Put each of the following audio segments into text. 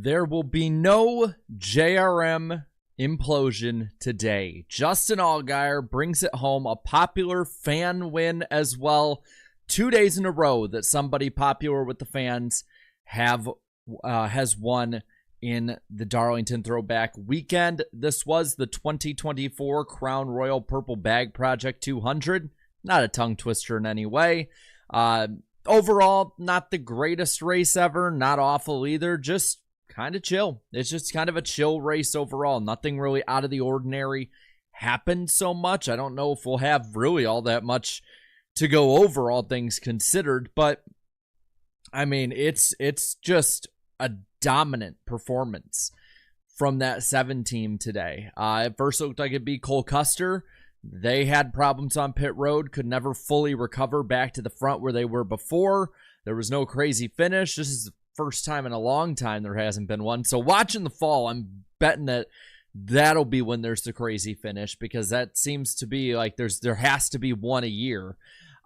There will be no JRM implosion today. Justin Allgaier brings it home, a popular fan win as well. 2 days in a row that somebody popular with the fans has won in the Darlington Throwback weekend. This was the 2024 Crown Royal Purple Bag Project 200. Not a tongue twister in any way. Overall, not the greatest race ever. Not awful either. Just kind of chill. It's just kind of a chill race overall. Nothing really out of the ordinary happened so much. I don't know if we'll have really all that much to go over, all things considered. But, I mean, it's just a dominant performance from that 7 team today. At first it looked like it'd be Cole Custer. They had problems on pit road, could never fully recover back to the front where they were before. There was no crazy finish. This is the first time in a long time there hasn't been one. So watching the fall, I'm betting that that'll be when there's the crazy finish, because that seems to be like there has to be one a year.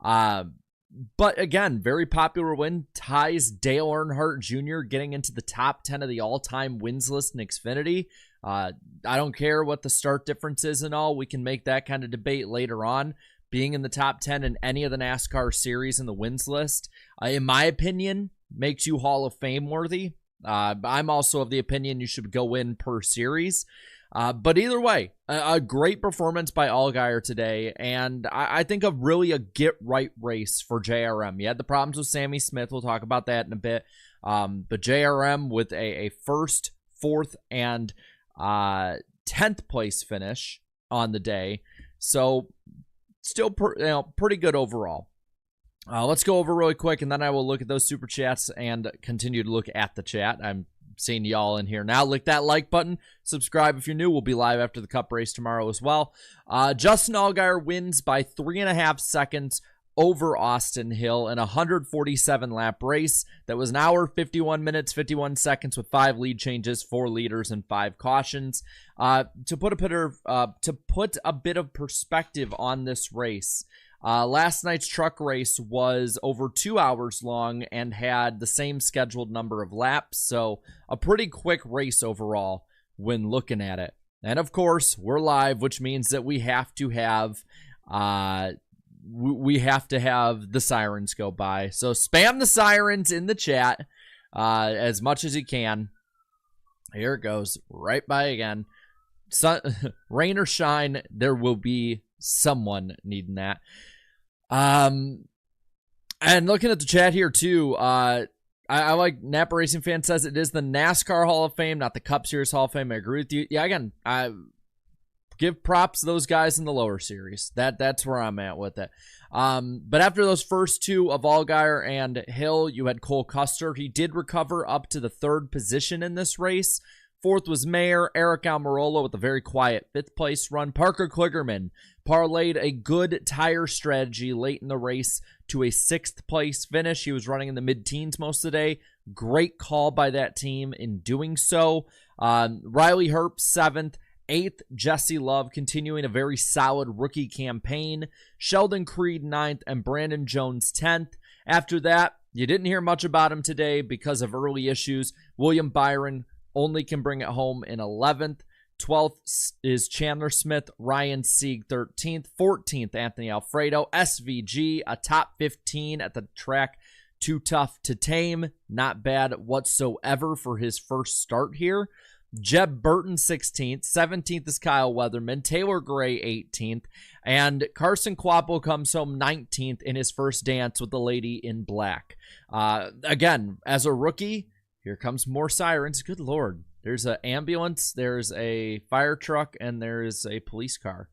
But again, very popular win. Ties Dale Earnhardt Jr. getting into the top 10 of the all-time wins list in Xfinity. I don't care what the start difference is and all. We can make that kind of debate later on. Being in the top 10 in any of the NASCAR series in the wins list, in my opinion, makes you Hall of Fame worthy. I'm also of the opinion you should go in per series. But either way, a great performance by Allgaier today, and I think really a get-right race for JRM. You had the problems with Sammy Smith. We'll talk about that in a bit. But JRM with a first, fourth, and 10th place finish on the day. So still pretty good overall. Let's go over really quick, and then I will look at those super chats and continue to look at the chat. I'm seeing y'all in here now. Click that like button. Subscribe if you're new. We'll be live after the Cup race tomorrow as well. Justin Allgaier wins by 3.5 seconds over Austin Hill in a 147-lap race. That was an hour, 51 minutes, 51 seconds with 5 lead changes, 4 leaders, and 5 cautions. To put a bit of perspective on this race, last night's truck race was over 2 hours long and had the same scheduled number of laps, so a pretty quick race overall when looking at it. And of course, we're live, which means that we have to have the sirens go by. So spam the sirens in the chat as much as you can. Here it goes, right by again. Rain or shine, there will be someone needing that. And looking at the chat here too, I like Napa Racing Fan says it is the NASCAR Hall of Fame, not the Cup Series Hall of Fame. I agree with you. Yeah, again, I give props to those guys in the lower series. That's where I'm at with it. But after those first two of Allgaier and Hill, you had Cole Custer. He did recover up to the 3rd position in this race. 4th was Mayer. Eric Almirola with a very quiet 5th place run. Parker Kligerman parlayed a good tire strategy late in the race to a 6th place finish. He was running in the mid-teens most of the day. Great call by that team in doing so. Riley Herbst 7th. 8th, Jesse Love continuing a very solid rookie campaign. Sheldon Creed 9th, and Brandon Jones 10th. After that, you didn't hear much about him today because of early issues. William Byron only can bring it home in 11th. 12th is Chandler Smith, Ryan Sieg 13th. 14th, Anthony Alfredo. SVG, a top 15 at the track. Too tough to tame. Not bad whatsoever for his first start here. Jeb Burton 16th. 17th is Kyle Weatherman. Taylor Gray 18th. And Carson Kvapil comes home 19th in his first dance with the lady in black. Again, as a rookie, here comes more sirens. Good Lord. There's an ambulance, there's a fire truck, and there's a police car.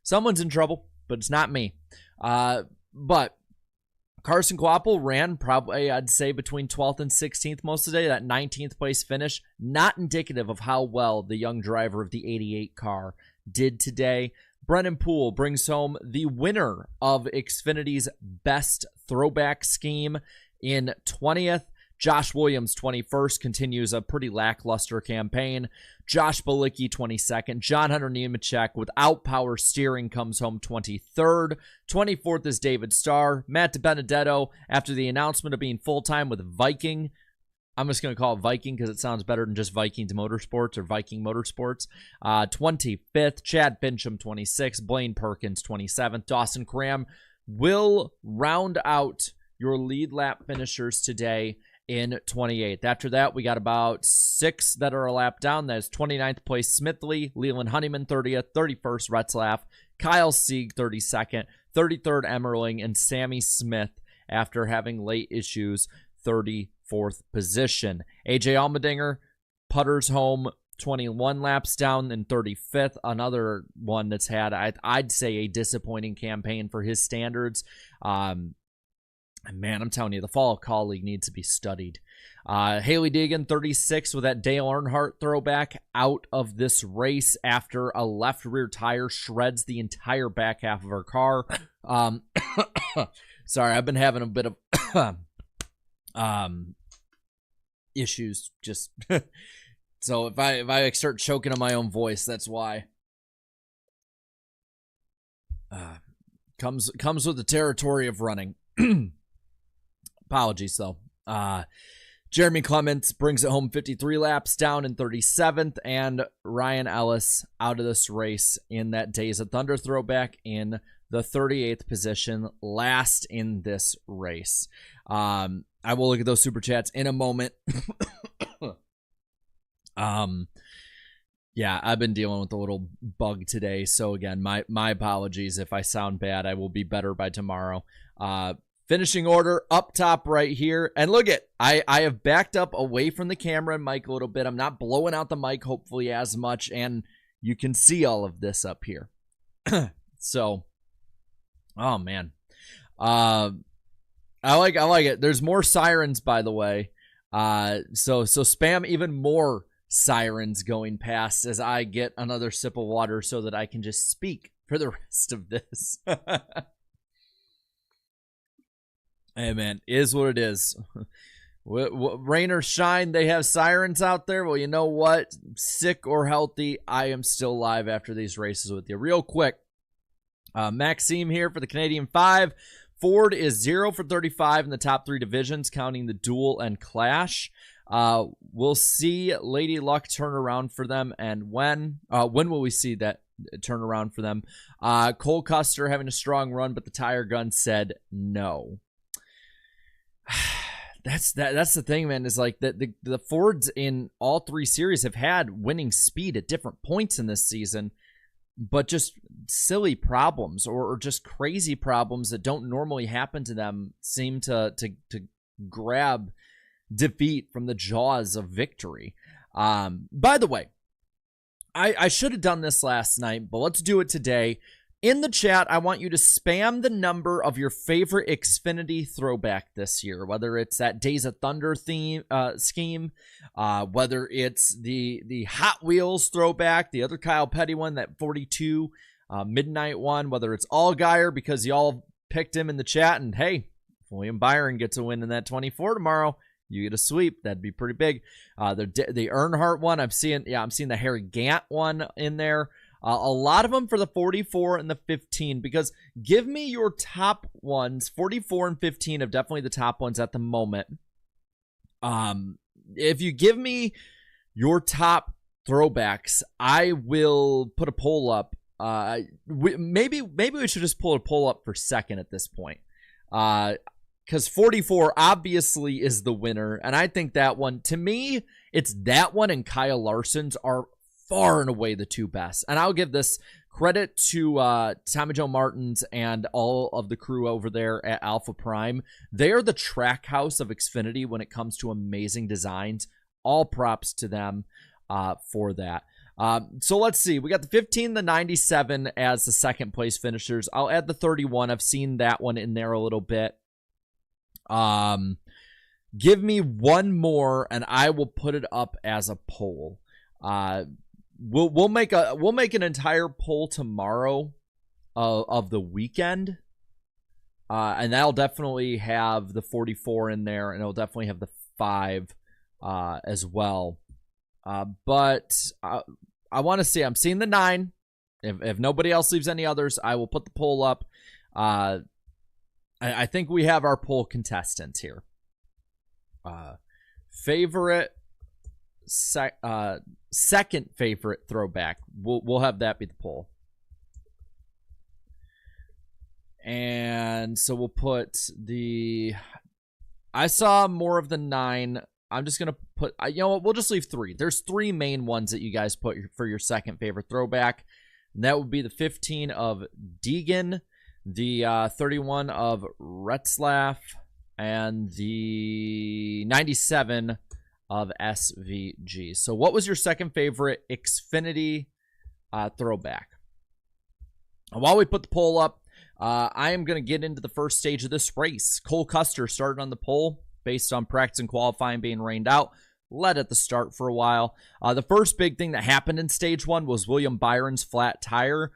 Someone's in trouble, but it's not me. But Carson Kvapil ran probably, I'd say, between 12th and 16th most of the day. That 19th place finish, not indicative of how well the young driver of the 88 car did today. Brennan Poole brings home the winner of Xfinity's best throwback scheme in 20th. Josh Williams, 21st, continues a pretty lackluster campaign. Josh Balicki, 22nd. John Hunter Nemechek, without power steering, comes home 23rd. 24th is David Starr. Matt DiBenedetto, after the announcement of being full-time with Viking, I'm just going to call it Viking because it sounds better than just Vikings Motorsports or Viking Motorsports. 25th, Chad Bincham, 26th, Blaine Perkins, 27th. Dawson Cram will round out your lead lap finishers today in 28th. After that, we got about 6 that are a lap down. That's 29th place, Smithley, Leland Honeyman, 30th, 31st, Retzlaff, Kyle Sieg, 32nd, 33rd, Emmerling, and Sammy Smith, after having late issues, 34th position. AJ Allmendinger putters home 21 laps down in 35th. Another one that's had, I'd say, a disappointing campaign for his standards. Man, I'm telling you, the fall colleague needs to be studied. Haley Deegan, 36, with that Dale Earnhardt throwback, out of this race after a left rear tire shreds the entire back half of her car. Sorry, I've been having a bit of issues. Just so if I start choking on my own voice, that's why. Comes with the territory of running. Apologies, though. Jeremy Clements brings it home 53 laps down in 37th, and Ryan Ellis out of this race in that Days of Thunder throwback in the 38th position, last in this race. I will look at those super chats in a moment. Yeah, I've been dealing with a little bug today, so again, my apologies if I sound bad. I will be better by tomorrow. Finishing order up top right here. And look at, I have backed up away from the camera and mic a little bit. I'm not blowing out the mic, hopefully, as much. And you can see all of this up here. So, oh, man. I like it. There's more sirens, by the way. So spam even more sirens going past as I get another sip of water so that I can just speak for the rest of this. Hey, man, is what it is. Rain or shine, they have sirens out there. Well, you know what? Sick or healthy, I am still live after these races with you. Real quick, Maxime here for the Canadian 5. Ford is 0 for 35 in the top 3 divisions, counting the duel and clash. We'll see Lady Luck turn around for them, and when will we see that turn around for them? Cole Custer having a strong run, but the tire gun said no. That's the thing, man, is like the Fords in all 3 series have had winning speed at different points in this season, but just silly problems or just crazy problems that don't normally happen to them seem to grab defeat from the jaws of victory. By the way, I should have done this last night, but let's do it today. In the chat, I want you to spam the number of your favorite Xfinity throwback this year, whether it's that Days of Thunder scheme, whether it's the Hot Wheels throwback, the other Kyle Petty one, that 42 Midnight one, whether it's Allgaier because y'all picked him in the chat, and hey, if William Byron gets a win in that 24 tomorrow, you get a sweep. That'd be pretty big. The Earnhardt one, I'm seeing the Harry Gant one in there. A lot of them for the 44 and the 15, because give me your top ones. 44 and 15 are definitely the top ones at the moment. If you give me your top throwbacks, I will put a poll up. Maybe we should just pull a poll up for second at this point. Because 44 obviously is the winner, and I think that one, to me, it's that one and Kyle Larson's are far and away the 2 best. And I'll give this credit to Tommy Joe Martins and all of the crew over there at Alpha Prime. They are the track house of Xfinity when it comes to amazing designs. All props to them for that. So let's see. We got the 15, the 97 as the second place finishers. I'll add the 31. I've seen that one in there a little bit. Give me one more and I will put it up as a poll. We'll make an entire poll tomorrow of the weekend, and that'll definitely have the 44 in there, and it'll definitely have the 5 as well. But I want to see. I'm seeing the 9. If nobody else leaves any others, I will put the poll up. I think we have our poll contestants here. favorite, second favorite throwback. We'll have that be the poll. And so we'll put the... I saw more of the 9. I'm just going to put... You know what? We'll just leave 3. There's 3 main ones that you guys put for your second favorite throwback. And that would be the 15 of Deegan, the 31 of Retzlaff, and the 97 of SVG. So what was your second favorite Xfinity throwback? And while we put the poll up, I am going to get into the first stage of this race. Cole Custer started on the pole based on practice and qualifying being rained out. Led at the start for a while. The first big thing that happened in stage 1 was William Byron's flat tire.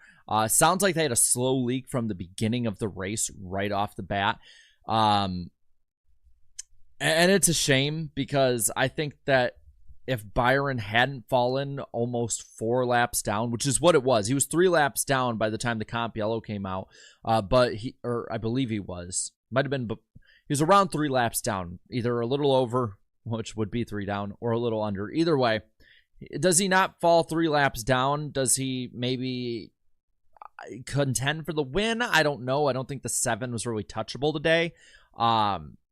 Sounds like they had a slow leak from the beginning of the race right off the bat. And it's a shame because I think that if Byron hadn't fallen almost 4 laps down, which is what it was. He was 3 laps down by the time the comp yellow came out. But I believe he was. Might have been, but he was around 3 laps down, either a little over, which would be 3 down, or a little under. Either way, does he not fall 3 laps down? Does he maybe contend for the win? I don't know. I don't think the 7 was really touchable today.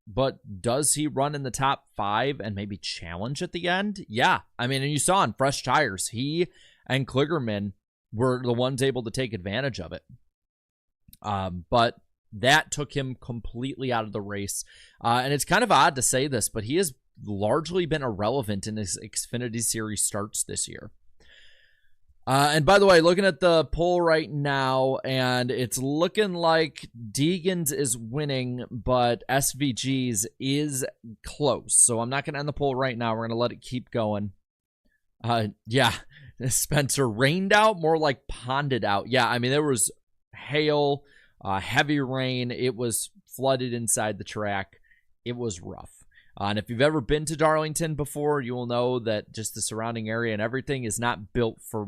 But does he run in the top 5 and maybe challenge at the end? Yeah. I mean, and you saw on fresh tires, he and Kligerman were the ones able to take advantage of it. But that took him completely out of the race. And it's kind of odd to say this, but he has largely been irrelevant in his Xfinity Series starts this year. And by the way, looking at the poll right now, and it's looking like Deegan's is winning, but SVG's is close. So I'm not going to end the poll right now. We're going to let it keep going. Yeah, Spencer, rained out, more like ponded out. Yeah, I mean, there was hail, heavy rain. It was flooded inside the track. It was rough. And if you've ever been to Darlington before, you will know that just the surrounding area and everything is not built for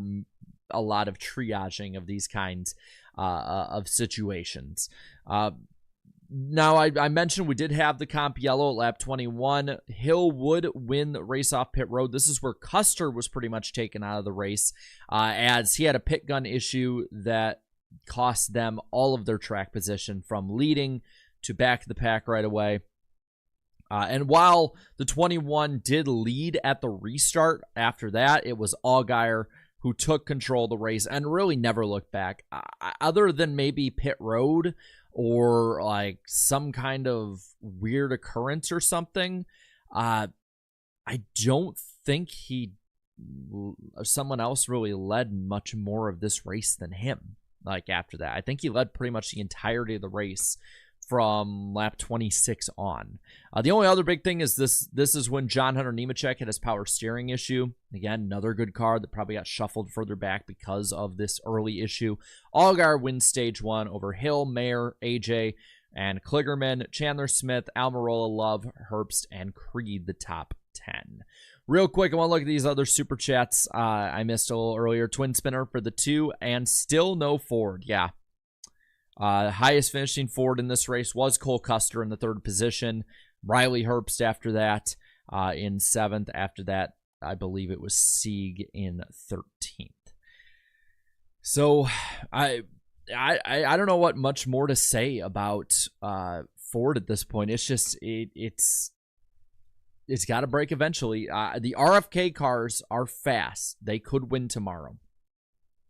a lot of triaging of these kinds of situations. Now, I mentioned we did have the comp yellow at lap 21. Hill would win the race off pit road. This is where Custer was pretty much taken out of the race as he had a pit gun issue that cost them all of their track position from leading to back of the pack right away. And while the 21 did lead at the restart after that, it was Allgaier who took control of the race and really never looked back. Other than maybe pit road or like some kind of weird occurrence or something, I don't think someone else really led much more of this race than him. Like after that, I think he led pretty much the entirety of the race from lap 26 on. The only other big thing is this is when John Hunter Nemechek had his power steering issue. Again, another good car that probably got shuffled further back because of this early issue. Allgaier wins stage 1 over Hill, Mayer, AJ, and Kligerman, Chandler Smith, Almirola, Love, Herbst, and Creed, the top 10. Real quick, I want to look at these other super chats I missed a little earlier. Twin spinner for the 2, and still no Ford. Yeah. Highest finishing Ford in this race was Cole Custer in the 3rd position. Riley Herbst after that in 7th. After that, I believe it was Sieg in 13th. So I don't know what much more to say about Ford at this point. It's just it's got to break eventually. The RFK cars are fast. They could win tomorrow.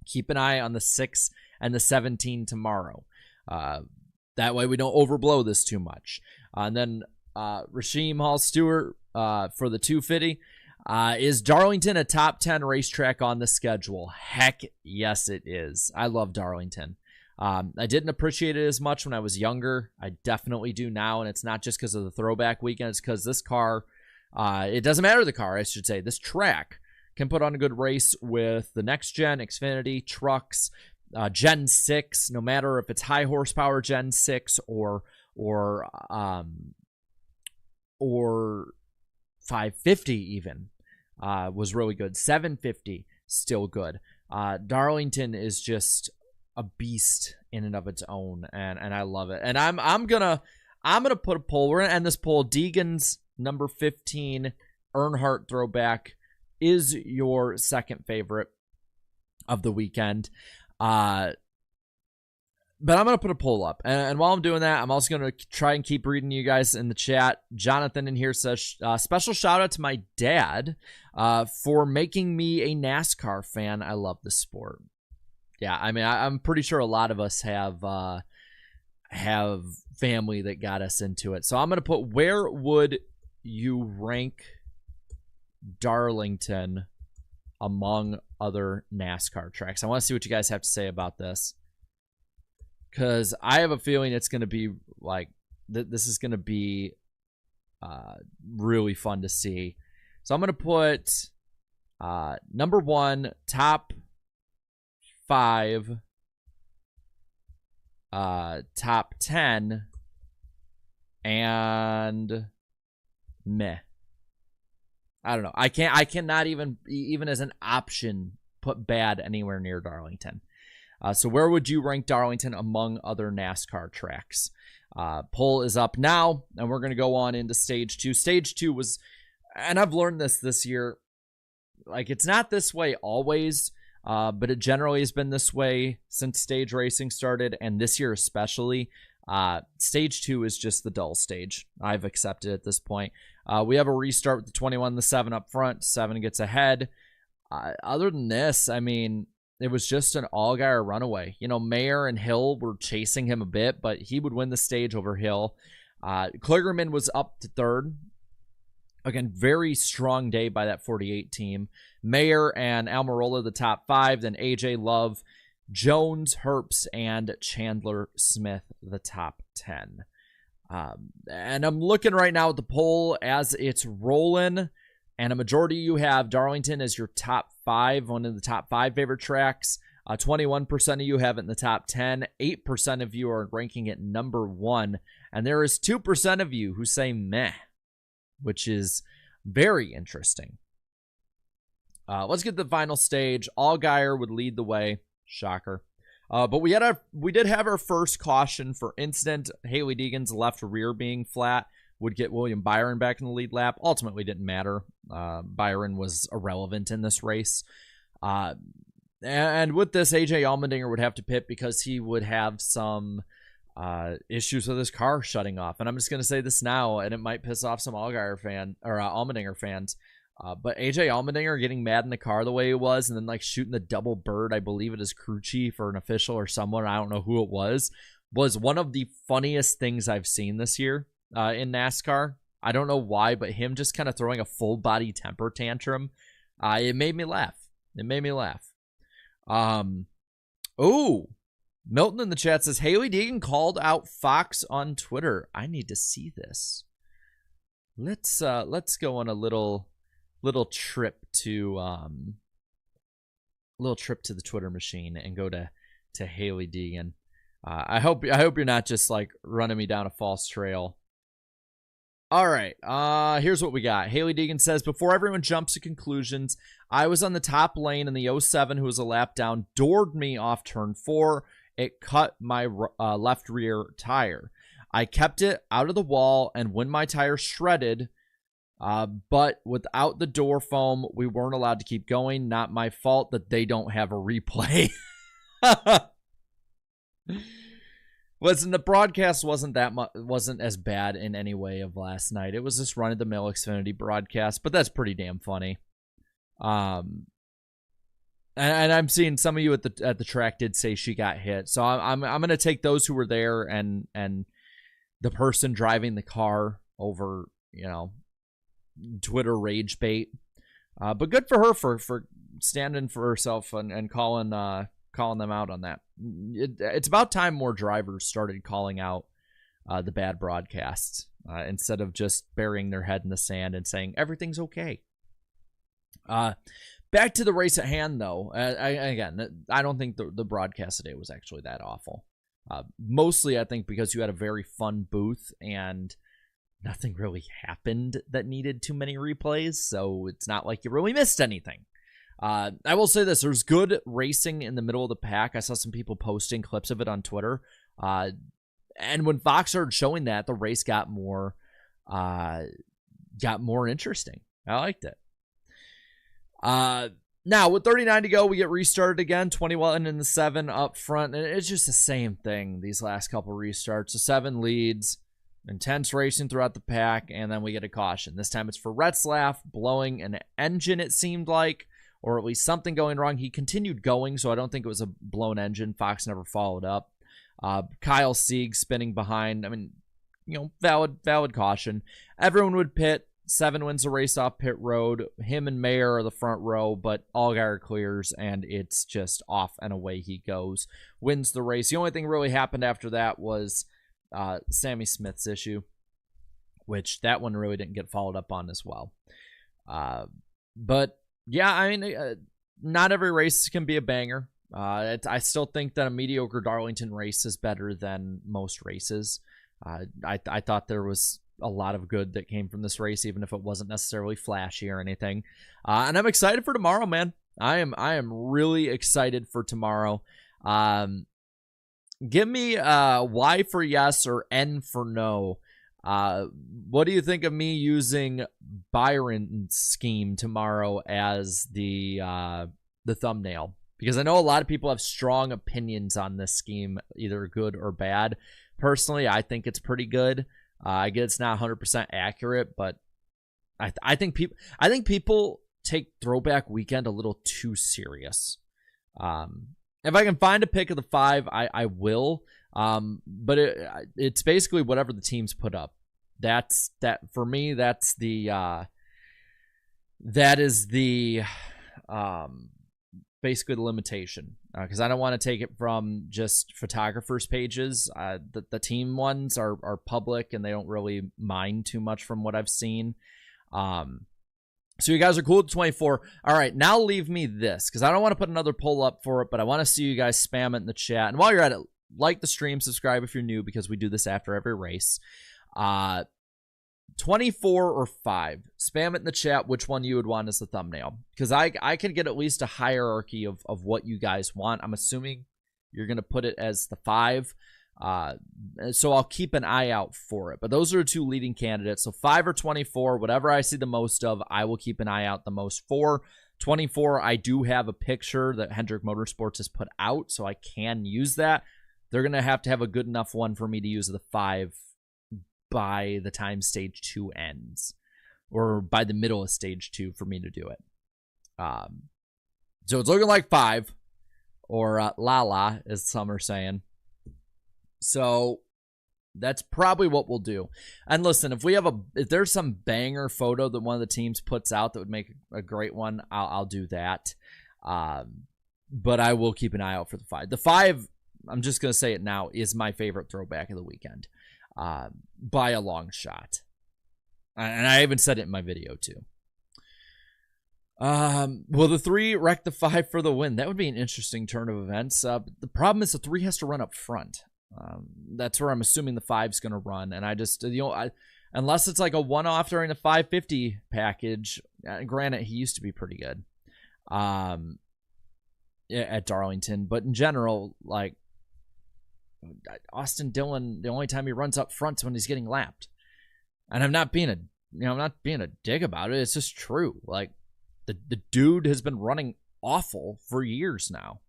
Keep an eye on the 6 and the 17 tomorrow. That way we don't overblow this too much. And then Rasheem Hall Stewart for the 250. Is Darlington a top 10 racetrack on the schedule? Heck yes, it is. I love Darlington. I didn't appreciate it as much when I was younger. I definitely do now, and it's not just because of the throwback weekend. It's because this car, it doesn't matter the car, I should say. This track can put on a good race with the next-gen Xfinity trucks, Gen 6, no matter if it's high horsepower Gen 6 or 550 even, was really good. 750, still good. Darlington is just a beast in and of its own, and I love it. And I'm gonna put a poll. We're gonna end this poll. Deegan's number 15 Earnhardt Throwback is your second favorite of the weekend. But I'm going to put a poll up. And while I'm doing that, I'm also going to try and keep reading you guys in the chat. Jonathan in here says, special shout out to my dad for making me a NASCAR fan. I love the sport. Yeah, I mean, I'm pretty sure a lot of us have family that got us into it. So I'm going to put, where would you rank Darlington among other NASCAR tracks? I want to see what you guys have to say about this, because I have a feeling it's going to be like, this is going to be really fun to see. So I'm going to put number 1, top 5, top 10, and meh. I don't know. I cannot even as an option put bad anywhere near Darlington. So where would you rank Darlington among other NASCAR tracks? Poll is up now, and we're going to go on into Stage 2. Stage 2 was, and I've learned this year, like, it's not this way always, but it generally has been this way since stage racing started, and this year especially. Stage 2 is just the dull stage. I've accepted at this point. We have a restart with the 21, the 7 up front. 7 gets ahead. Other than this, I mean, it was just an Allgaier runaway. You know, Mayer and Hill were chasing him a bit, but he would win the stage over Hill. Kligerman was up to 3rd. Again, very strong day by that 48 team. Mayer and Almirola, the top 5. Then AJ Love, Jones, Herbst, and Chandler Smith, the top 10. And I'm looking right now at the poll as it's rolling, and a majority of you have Darlington as your top 5, one of the top 5 favorite tracks. 21% of you have it in the top 10. 8% of you are ranking it number 1. And there is 2% of you who say meh, which is very interesting. Let's get to the final stage. Allgaier would lead the way. Shocker. But we did have our first caution for incident. Hailie Deegan's left rear being flat would get William Byron back in the lead lap. Ultimately didn't matter. Byron was irrelevant in this race. And with this, AJ Allmendinger would have to pit because he would have some issues with his car shutting off. And I'm just going to say this now, and it might piss off some Allgaier fan or Allmendinger fans. But AJ Allmendinger getting mad in the car the way it was, and then like shooting the double bird, I believe it is crew chief or an official or someone, I don't know who it was one of the funniest things I've seen this year in NASCAR. I don't know why, but him just kind of throwing a full body temper tantrum, it made me laugh. Oh, Milton in the chat says Hailie Deegan called out Fox on Twitter. I need to see this. Let's go on a little trip to the Twitter machine and go to Hailie Deegan. I hope you're not just like running me down a false trail. All right, here's what we got. Hailie Deegan says, before everyone jumps to conclusions, I was on the top lane in the 07 who was a lap down, doored me off turn 4. It cut my left rear tire. I kept it out of the wall, and when my tire shredded, but without the door foam, we weren't allowed to keep going. Not my fault that they don't have a replay. Listen, the broadcast wasn't as bad in any way of last night. It was just run-of-the-mill Xfinity broadcast, but that's pretty damn funny. And I'm seeing some of you at the track did say she got hit, so I'm gonna take those who were there and the person driving the car over, Twitter rage bait. But good for her for standing for herself and calling them out on that. It's about time more drivers started calling out the bad broadcasts instead of just burying their head in the sand and saying everything's okay. Back to the race at hand, though. I don't think the broadcast today was actually that awful. Mostly, I think, because you had a very fun booth and nothing really happened that needed too many replays, so it's not like you really missed anything. I will say this. There's good racing in the middle of the pack. I saw some people posting clips of it on Twitter. And when Fox started showing that, the race got more interesting. I liked it. Now, with 39 to go, we get restarted again. 21 in the 7 up front. And it's just the same thing these last couple restarts. So 7 leads, intense racing throughout the pack, and then we get a caution. This time it's for Retzlaff, blowing an engine, it seemed like, or at least something going wrong. He continued going, so I don't think it was a blown engine. Fox never followed up. Kyle Sieg spinning behind. I mean, valid caution. Everyone would pit. 7 wins the race off pit road. Him and Mayer are the front row, but Allgaier clears, and it's just off and away he goes. Wins the race. The only thing really happened after that was Sammy Smith's issue, which that one really didn't get followed up on as well. But, yeah, I mean, not every race can be a banger. I still think that a mediocre Darlington race is better than most races. I thought there was a lot of good that came from this race, even if it wasn't necessarily flashy or anything. And I'm excited for tomorrow, man. I am really excited for tomorrow. Give me Y for yes or N for no. What do you think of me using Byron's scheme tomorrow as the thumbnail? Because I know a lot of people have strong opinions on this scheme, either good or bad. Personally, I think it's pretty good. I get it's not 100% accurate, but I think people take Throwback Weekend a little too serious. If I can find a pick of the 5, I will. But it's basically whatever the teams put up. That's for me. That's the basically the limitation, because I don't want to take it from just photographers' pages. The team ones are public, and they don't really mind too much from what I've seen. So you guys are cool with 24. All right, now leave me this, because I don't want to put another poll up for it, but I want to see you guys spam it in the chat. And while you're at it, like the stream, subscribe if you're new, because we do this after every race. 24 or 5. Spam it in the chat which one you would want as the thumbnail, because I can get at least a hierarchy of what you guys want. I'm assuming you're going to put it as the 5. So I'll keep an eye out for it. But those are the 2 leading candidates. So 5 or 24, whatever I see the most of, I will keep an eye out the most for. 24, I do have a picture that Hendrick Motorsports has put out, so I can use that. They're going to have a good enough one for me to use the 5 by the time stage 2 ends, or by the middle of stage 2 for me to do it. So it's looking like 5, or la, as some are saying. So that's probably what we'll do. And listen, if there's some banger photo that one of the teams puts out that would make a great one, I'll do that. But I will keep an eye out for the 5. The 5, I'm just going to say it now, is my favorite Throwback of the weekend. By a long shot. And I even said it in my video too. Will the 3 wreck the 5 for the win? That would be an interesting turn of events. The problem is the 3 has to run up front. That's where I'm assuming the 5's going to run. And I just, unless it's like a one-off during the 550 package, granted, he used to be pretty good at Darlington. But in general, like, Austin Dillon, the only time he runs up front is when he's getting lapped. And I'm not being a dick about it. It's just true. Like, the dude has been running awful for years now.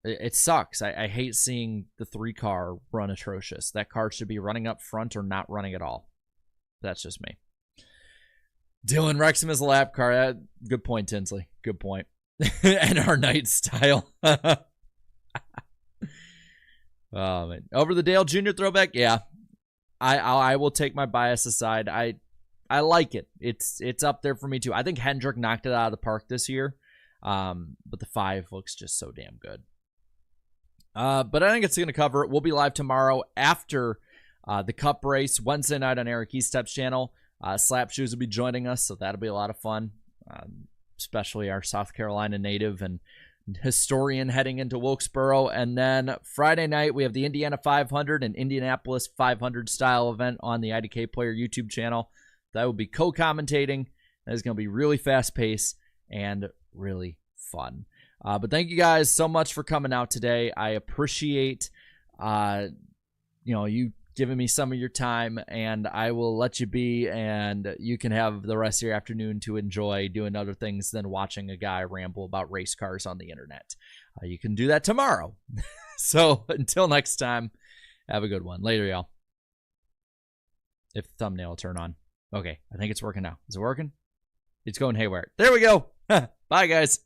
It sucks. I hate seeing the 3 car run atrocious. That car should be running up front or not running at all. That's just me. Dylan Wrexham is a lap car. Good point, Tinsley. Good point. And our night style. Oh, man. Over the Dale Jr. Throwback, yeah. I will take my bias aside. I like it. It's up there for me too. I think Hendrick knocked it out of the park this year. But the 5 looks just so damn good. But I think it's going to cover it. We'll be live tomorrow after the Cup race, Wednesday night on Eric Estep's channel. Slap Shoes will be joining us, so that'll be a lot of fun. Especially our South Carolina native and historian heading into Wilkesboro. And then Friday night, we have the Indiana 500 and Indianapolis 500 style event on the IDK Player YouTube channel. That will be co-commentating. That is going to be really fast-paced and really fun. But thank you guys so much for coming out today. I appreciate you giving me some of your time, and I will let you be, and you can have the rest of your afternoon to enjoy doing other things than watching a guy ramble about race cars on the internet. You can do that tomorrow. So until next time, have a good one. Later, y'all. If the thumbnail will turn on. Okay, I think it's working now. Is it working? It's going haywire. There we go. Bye, guys.